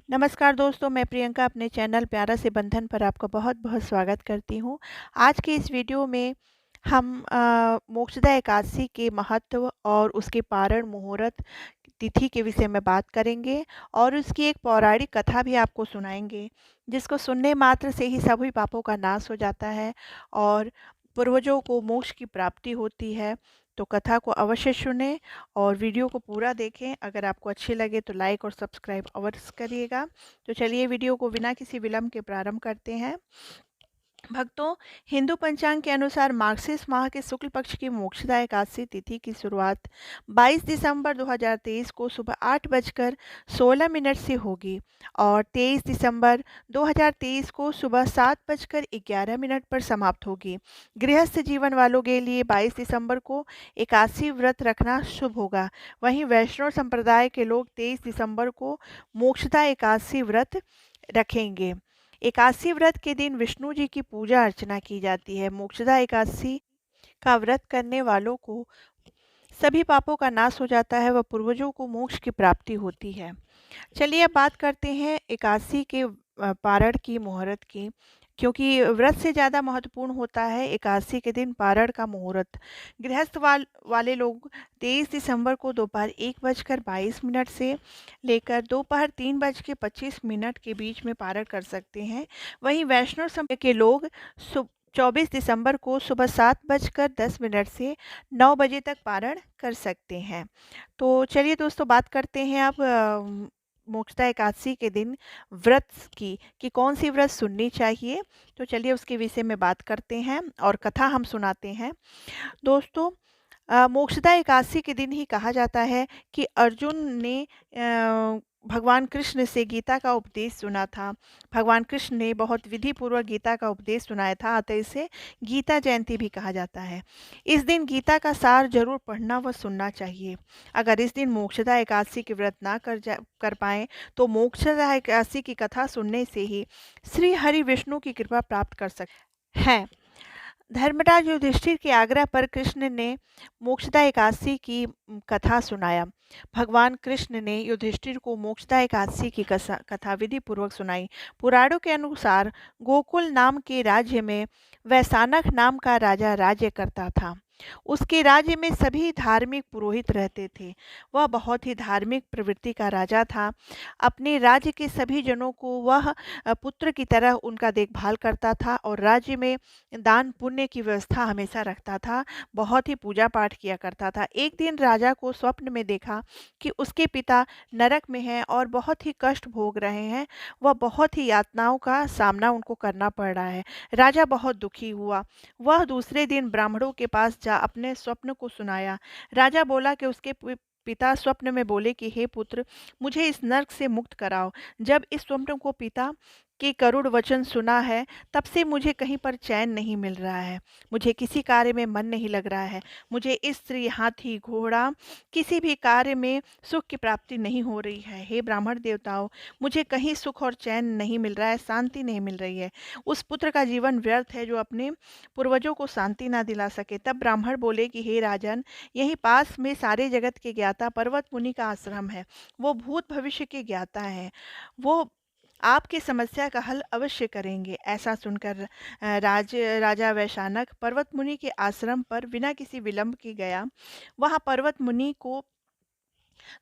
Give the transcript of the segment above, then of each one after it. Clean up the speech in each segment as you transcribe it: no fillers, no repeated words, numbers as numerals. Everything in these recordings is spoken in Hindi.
नमस्कार दोस्तों, मैं प्रियंका अपने चैनल प्यारा से बंधन पर आपका बहुत-बहुत स्वागत करती हूँ। आज के इस वीडियो में हम मोक्षदा एकादशी के महत्व और उसके पारण मुहूर्त तिथि के विषय में बात करेंगे और उसकी एक पौराणिक कथा भी आपको सुनाएँगे, जिसको सुनने मात्र से ही सभी पापों का नाश हो जाता है और पूर्वजों को मोक्ष की प्राप्ति होती है। तो कथा को अवश्य सुनें और वीडियो को पूरा देखें। अगर आपको अच्छी लगे तो लाइक और सब्सक्राइब अवश्य करिएगा। तो चलिए वीडियो को बिना किसी विलंब के प्रारंभ करते हैं। भक्तों, हिंदू पंचांग के अनुसार मार्गशीर्ष माह के शुक्ल पक्ष की मोक्षदा एकादशी तिथि की शुरुआत 22 दिसंबर 2023 को सुबह 8:16 से होगी और 23 दिसंबर 2023 को सुबह 7:11 पर समाप्त होगी। गृहस्थ जीवन वालों के लिए 22 दिसंबर को एकादशी व्रत रखना शुभ होगा। वहीं वैष्णव संप्रदाय के लोग 23 दिसंबर को मोक्षदा एकादशी व्रत रखेंगे। एकादशी व्रत के दिन विष्णु जी की पूजा अर्चना की जाती है। मोक्षदा एकादशी का व्रत करने वालों को सभी पापों का नाश हो जाता है व पूर्वजों को मोक्ष की प्राप्ति होती है। चलिए अब बात करते हैं एकादशी के पारण की मुहूर्त की, क्योंकि व्रत से ज़्यादा महत्वपूर्ण होता है एकादशी के दिन पारण का मुहूर्त। गृहस्थ वाले लोग 23 दिसंबर को दोपहर 1:22 से लेकर दोपहर 3:25 के बीच में पारण कर सकते हैं। वहीं वैष्णव संप्रदाय के लोग 24 दिसंबर को सुबह 7:10 से 9 बजे तक पारण कर सकते हैं। तो चलिए दोस्तों, बात करते हैं अब मोक्षदा एकादशी के दिन व्रत की कि कौन सी व्रत सुननी चाहिए। तो चलिए उसके विषय में बात करते हैं और कथा हम सुनाते हैं। दोस्तों, मोक्षदा एकादशी के दिन ही कहा जाता है कि अर्जुन ने भगवान कृष्ण से गीता का उपदेश सुना था। भगवान कृष्ण ने बहुत विधि पूर्वक गीता का उपदेश सुनाया था, अतः इसे गीता जयंती भी कहा जाता है। इस दिन गीता का सार जरूर पढ़ना व सुनना चाहिए। अगर इस दिन मोक्षदा एकादशी के व्रत ना कर पाएँ तो मोक्षदा एकादशी की कथा सुनने से ही श्री हरि विष्णु की कृपा प्राप्त कर सकते हैं। धर्मराज युधिष्ठिर के आग्रह पर कृष्ण ने मोक्षदा एकादशी की कथा सुनाया। भगवान कृष्ण ने युधिष्ठिर को मोक्षदा एकादशी की कथा विधि पूर्वक सुनाई। पुराणों के अनुसार गोकुल नाम के राज्य में वैशानक नाम का राजा राज्य करता था। उसके राज्य में सभी धार्मिक पुरोहित रहते थे। वह बहुत ही धार्मिक प्रवृत्ति का राजा था। अपने राज्य के सभी जनों को वह पुत्र की तरह उनका देखभाल करता था और राज्य में दान पुण्य की व्यवस्था हमेशा रखता था। बहुत ही पूजा पाठ किया करता था। एक दिन राजा को स्वप्न में देखा कि उसके पिता नरक में हैं और बहुत ही कष्ट भोग रहे हैं। वह बहुत ही यातनाओं का सामना उनको करना पड़ रहा है। राजा बहुत दुखी हुआ। वह दूसरे दिन ब्राह्मणों के पास जा अपने स्वप्न को सुनाया। राजा बोला कि उसके पिता स्वप्न में बोले कि हे पुत्र, मुझे इस नरक से मुक्त कराओ। जब इस स्वप्न को पिता के करुण वचन सुना है, तब से मुझे कहीं पर चैन नहीं मिल रहा है। मुझे किसी कार्य में मन नहीं लग रहा है। मुझे स्त्री, हाथी, घोड़ा, किसी भी कार्य में सुख की प्राप्ति नहीं हो रही है। हे ब्राह्मण देवताओं, मुझे कहीं सुख और चैन नहीं मिल रहा है, शांति नहीं मिल रही है। उस पुत्र का जीवन व्यर्थ है जो अपने पूर्वजों को शांति ना दिला सके। तब ब्राह्मण बोले कि हे राजन, यहीं पास में सारे जगत के ज्ञाता पर्वत मुनि का आश्रम है। वो भूत भविष्य के ज्ञाता है। वो आपकी समस्या का हल अवश्य करेंगे। ऐसा सुनकर राजा वैशानक पर्वत मुनि के आश्रम पर बिना किसी विलंब के गया। वहाँ पर्वत मुनि को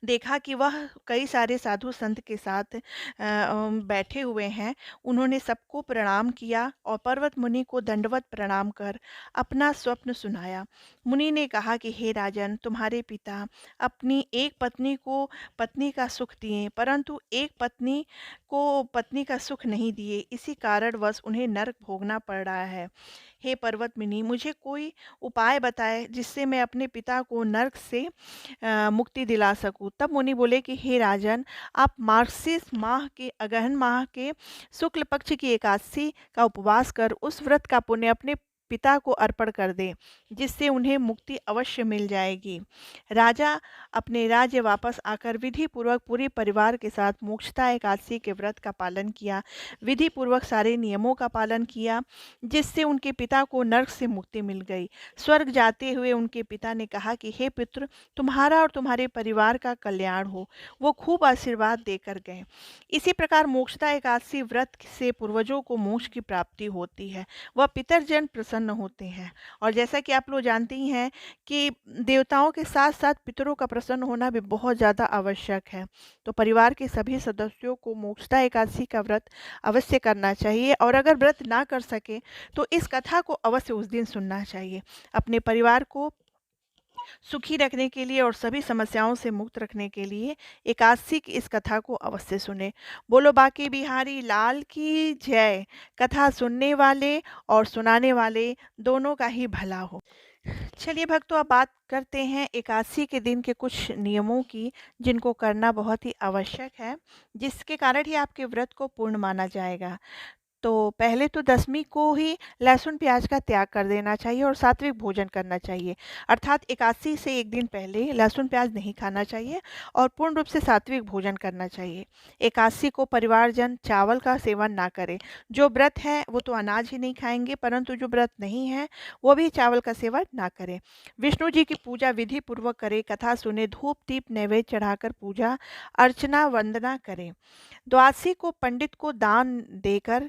देखा कि वह कई सारे साधु संत के साथ बैठे हुए हैं। उन्होंने सबको प्रणाम किया और पर्वत मुनि को दंडवत प्रणाम कर अपना स्वप्न सुनाया। मुनि ने कहा कि हे राजन, तुम्हारे पिता अपनी एक पत्नी को पत्नी का सुख दिए, परंतु एक पत्नी को पत्नी का सुख नहीं दिए। इसी कारणवश उन्हें नरक भोगना पड़ रहा है। हे पर्वत मुनि, मुझे कोई उपाय बताए जिससे मैं अपने पिता को नरक से मुक्ति दिला सकूं। तब मुनि बोले कि हे राजन, आप मार्गशीर्ष माह के अगहन माह के शुक्ल पक्ष की एकादशी का उपवास कर उस व्रत का पुण्य अपने पिता को अर्पण कर दें, जिससे उन्हें मुक्ति अवश्य मिल जाएगी। राजा अपने राज्य वापस आकर विधि पूर्वक पूरे परिवार के साथ मोक्षदा एकादशी के व्रत का पालन किया, विधि पूर्वक सारे नियमों का पालन किया, जिससे उनके पिता को नरक से मुक्ति मिल गई। स्वर्ग जाते हुए उनके पिता ने कहा कि हे पुत्र, तुम्हारा और तुम्हारे परिवार का कल्याण हो। वो खूब आशीर्वाद देकर गए। इसी प्रकार मोक्षदा एकादशी व्रत से पूर्वजों को मोक्ष की प्राप्ति होती है, वह पितरजन प्रसन्न होते हैं। और जैसा कि आप लोग जानते ही हैं कि देवताओं के साथ साथ पितरों का प्रसन्न होना भी बहुत ज़्यादा आवश्यक है। तो परिवार के सभी सदस्यों को मोक्षदा एकादशी का व्रत अवश्य करना चाहिए, और अगर व्रत ना कर सके तो इस कथा को अवश्य उस दिन सुनना चाहिए। अपने परिवार को सुखी रखने के लिए और सभी समस्याओं से मुक्त रखने के लिए एकादशी की इस कथा को अवश्य सुने। बोलो बांके बिहारी लाल की जय। कथा सुनने वाले और सुनाने वाले दोनों का ही भला हो। चलिए भक्तों, अब बात करते हैं एकादशी के दिन के कुछ नियमों की, जिनको करना बहुत ही आवश्यक है, जिसके कारण ही आपके व्रत को पूर्ण माना जाएगा। तो पहले तो दशमी को ही लहसुन प्याज का त्याग कर देना चाहिए और सात्विक भोजन करना चाहिए। अर्थात एकादशी से एक दिन पहले लहसुन प्याज नहीं खाना चाहिए और पूर्ण रूप से सात्विक भोजन करना चाहिए। एकादशी को परिवारजन चावल का सेवन ना करें। जो व्रत है वो तो अनाज ही नहीं खाएंगे, परंतु जो व्रत नहीं है वो भी चावल का सेवन ना करें। विष्णु जी की पूजा विधि पूर्वक करें, कथा सुने, धूप दीप नैवेद्य चढ़ाकर पूजा अर्चना वंदना करें। द्वादशी को पंडित को दान देकर,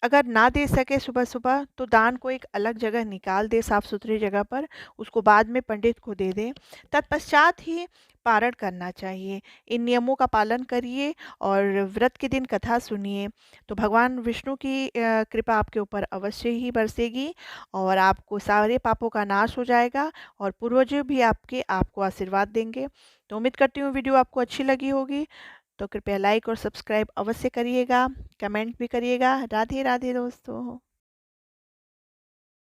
अगर ना दे सके सुबह सुबह तो दान को एक अलग जगह निकाल दे, साफ सुथरी जगह पर, उसको बाद में पंडित को दे दे। तत्पश्चात ही पारण करना चाहिए। इन नियमों का पालन करिए और व्रत के दिन कथा सुनिए, तो भगवान विष्णु की कृपा आपके ऊपर अवश्य ही बरसेगी और आपको सारे पापों का नाश हो जाएगा और पूर्वज भी आपको आशीर्वाद देंगे। तो उम्मीद करती हूँ वीडियो आपको अच्छी लगी होगी। तो कृपया लाइक और सब्सक्राइब अवश्य करिएगा, कमेंट भी करिएगा। राधे राधे दोस्तों।